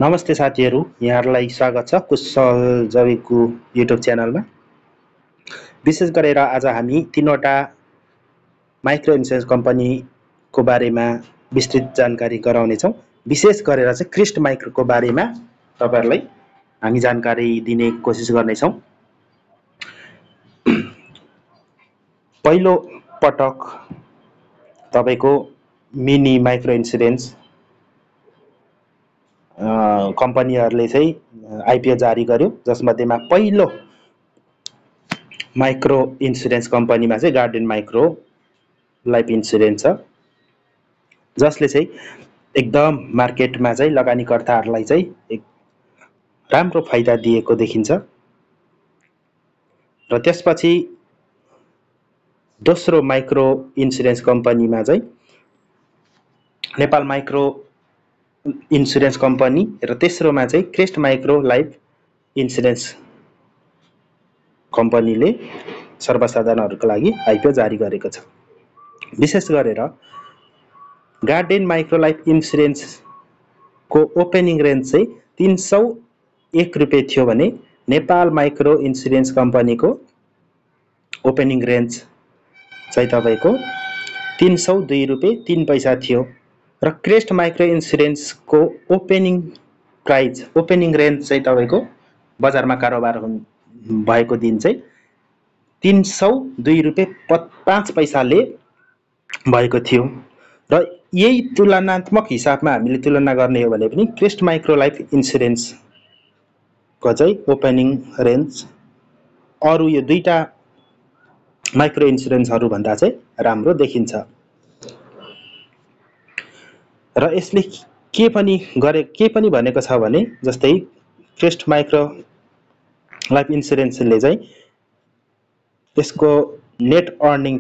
नमस्ते साथीहरू, यहाँहरूलाई स्वागत छ कुशल जविको युट्युब च्यानलमा। विशेष गरेर आज हामी तीनवटा माइक्रो इन्सुरेन्स कम्पनीको बारेमा विस्तृत जानकारी गराउनेछौँ। विशेष गरेर चाहिँ क्रिस्ट माइक्रोको बारेमा तपाईहरुलाई हामी जानकारी दिने कोसिस गर्नेछौँ। पहिलो पटक तपाईको मिनी माइक्रो इन्सुरेन्स कम्पनीहरूले चाहिँ आइपिओ जारी गर्यो, जसमध्येमा पहिलो माइक्रो इन्सुरेन्स कम्पनीमा चाहिँ गार्डेन माइक्रो लाइफ इन्सुरेन्स छ, जसले चाहिँ एकदम मार्केटमा चाहिँ लगानीकर्ताहरूलाई चाहिँ एक राम्रो फाइदा दिएको देखिन्छ। र त्यसपछि दोस्रो माइक्रो इन्सुरेन्स कम्पनीमा चाहिँ नेपाल माइक्रो इन्सुरेन्स कम्पनी र तेस्रोमा चाहिँ क्रेस्ट माइक्रो लाइफ इन्सुरेन्स कम्पनीले सर्वसाधारणहरूको लागि आइपिओ जारी गरेको छ। विशेष गरेर गार्डेन माइक्रो लाइफ इन्सुरेन्सको ओपनिङ रेन्ज चाहिँ 301 रुपियाँ थियो भने नेपाल माइक्रो इन्सुरेन्स कम्पनीको ओपनिङ रेन्ज चाहिँ तपाईको 302 रुपियाँ 3 पैसा थियो र क्रेस्ट माइक्रो इन्सुरेन्सको ओपनिङ रेन्ज चाहिँ तपाईको बजारमा कारोबार भएको दिन चाहिँ 302 रुपियाँ 5 पैसाले भएको थियो। र यही तुलनात्मक हिसाबमा हामीले तुलना गर्ने हो भने पनि क्रेस्ट माइक्रो लाइफ इन्सुरेन्सको चाहिँ ओपनिङ रेन्ज अरु यो दुईटा माइक्रो इन्सुरेन्सहरु भन्दा चाहिँ राम्रो देखिन्छ। र यसले के पनि भनेको छ भने जस्तै क्रेस्ट माइक्रो लाइफ इन्सुरेन्सले चाहिँ यसको नेट अर्निङ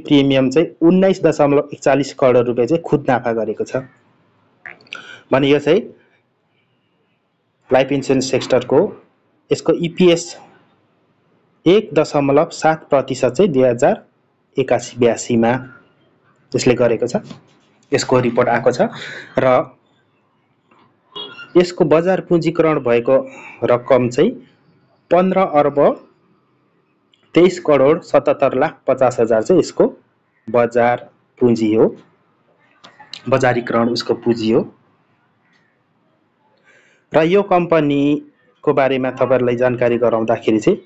प्रिमियम चाहिँ 19.41 करोड रुपियाँ चाहिँ खुद नाफा गरेको छ भने यो चाहिँ लाइफ इन्सुरेन्स सेक्टरको यसको इपीएस 1.7% चाहिँ 2081-82 मा यसले गरेको छ। यसको रिपोर्ट आएको छ र यसको बजार पुँजीकरण भएको रकम चाहिँ 15 अर्ब 23 करोड 77 लाख 50 हजार चाहिँ यसको बजार पुँजी हो, बजारीकरण उसको पुँजी हो। र यो कम्पनीको बारेमा तपाईहरुलाई जानकारी गराउँदाखेरि चाहिँ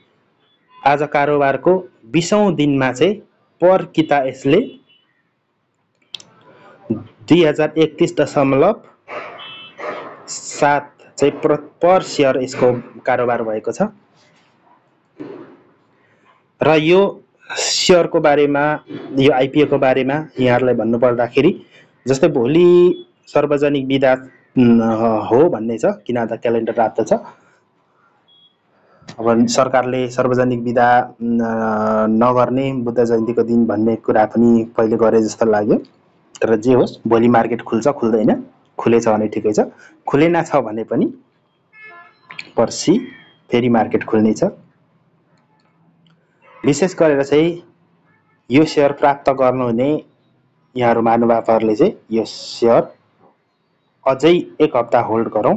आज कारोबारको 20औं दिनमा चाहिँ पर किता यसले 2031.7 चाहिँ पर शेयर यसको कारोबार भएको छ। र यो शेयरको बारेमा यो आइपिओ को बारेमा यहाँहरुलाई भन्नु पर्दाखेरि जस्तै भोलि सार्वजनिक बिदा हो भन्ने छ, किन त क्यालेन्डर रातो छ। अब सरकारले सार्वजनिक बिदा नगर्ने बुद्ध जयन्तीको दिन भन्ने कुरा पनि पहिले गरे जस्तो लाग्यो। तर जे होस्, भोलि मार्केट खुल्छ खुल्दैन, खुलेछ भने ठिकै छ, खुलेन छ भने पनि पर्सि फेरि मार्केट खुल्ने छ। विशेष गरेर चाहिँ यो शेयर प्राप्त गर्नुहुने यहाँहरु महानुभावहरुले चाहिँ यो शेयर अझै एक हप्ता होल्ड गरौँ,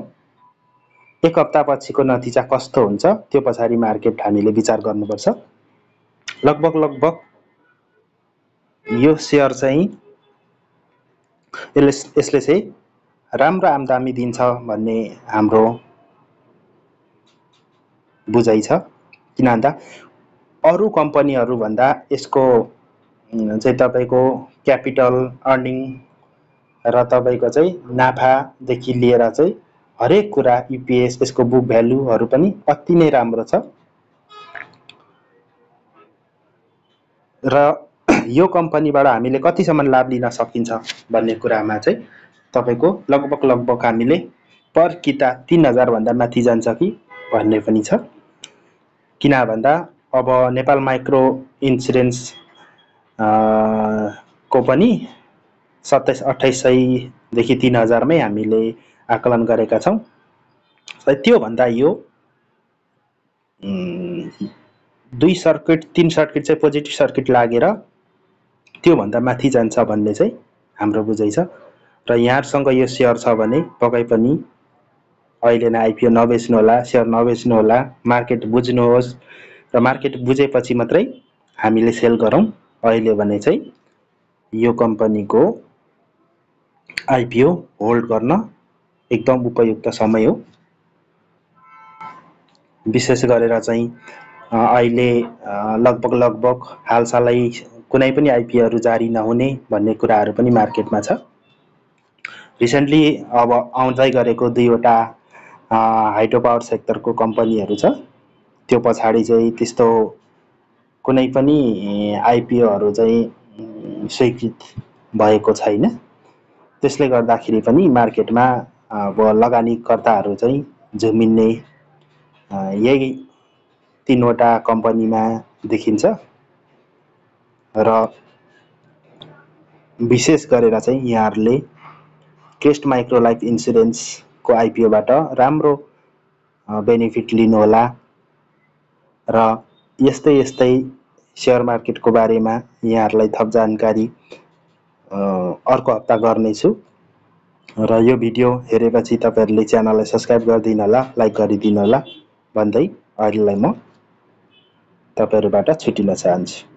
एक हप्ता पछिको नतिजा कस्तो हुन्छ त्यो पछाडि मार्केट हामीले विचार गर्नुपर्छ। लगभग यो शेयर चाहिँ यसले चाहिँ राम्रो आमदानी दिन्छ भन्ने हाम्रो बुझाइ छ। किन भन्दा अरु कम्पनीहरु भन्दा यसको चाहिँ तपाईको क्यापिटल अर्निङ र तपाईको चाहिँ नाफा देखि लिएर चाहिँ हरेक कुरा ईपीएस यसको बुक भ्यालुहरु पनि अति नै राम्रो छ। र यो कम्पनीबाट हामीले कतिसम्म लाभ लिन सकिन्छ भन्ने कुरामा चाहिँ तपाईको लगभग हामीले पर किता 3000 भन्दा माथि जान्छ कि भन्ने पनि छ। किन भन्दा अब नेपाल माइक्रो इन्सुरेन्स को पनि 2700-2800 देखि 3000 मै हामीले आकलन गरेका छौं। त्यो भन्दा यो 2 सर्किट 3 सर्किट चाहिँ पोजिटिभ सर्किट लागेर त्यो भन्दा माथि जान्छ भन्ने चाहिँ हाम्रो बुझाइ छ। र यहाँहरुसँग यो शेयर छ भने पक्कै पनि अहिले नै आइपिओ नबेच्नु होला, शेयर नबेच्नु होला, मार्केट बुझ्नुहोस् र मार्केट बुझेपछि मात्रै हामीले सेल गरौँ। अहिले भने चाहिँ यो कम्पनीको आइपिओ होल्ड गर्न एकदम उपयुक्त समय हो। विशेष गरेर चाहिँ अहिले लगभग हालसालै कुनै पनि आइपिओहरू जारी नहुने भन्ने कुराहरू पनि मार्केटमा छ। रिसेन्टली अब आउँदै गरेको 2 वटा हाइड्रो पावर सेक्टरको कम्पनीहरू छ, त्यो पछाडि चाहिँ त्यस्तो कुनै पनि आइपिओहरू चाहिँ स्वीकृत भएको छैन। त्यसले गर्दाखेरि पनि मार्केटमा अब लगानीकर्ताहरू चाहिँ झुमिन्ने यही 3 वटा कम्पनीमा देखिन्छ। र विशेष गरेर चाहिँ यहाँहरूले क्रेस्ट माइक्रो लाइफ इन्सुरेन्सको आइपिओबाट राम्रो बेनिफिट लिनुहोला। र यस्तै शेयर मार्केटको बारेमा यहाँहरूलाई थप जानकारी अर्को हप्ता गर्नेछु। र यो भिडियो हेरेपछि तपाईहरुले च्यानललाई सब्स्क्राइब गरिदिनु होला, लाइक गरिदिनु होला भन्दै अहिलेलाई म तपाईहरुबाट छुटिन चाहन्छु।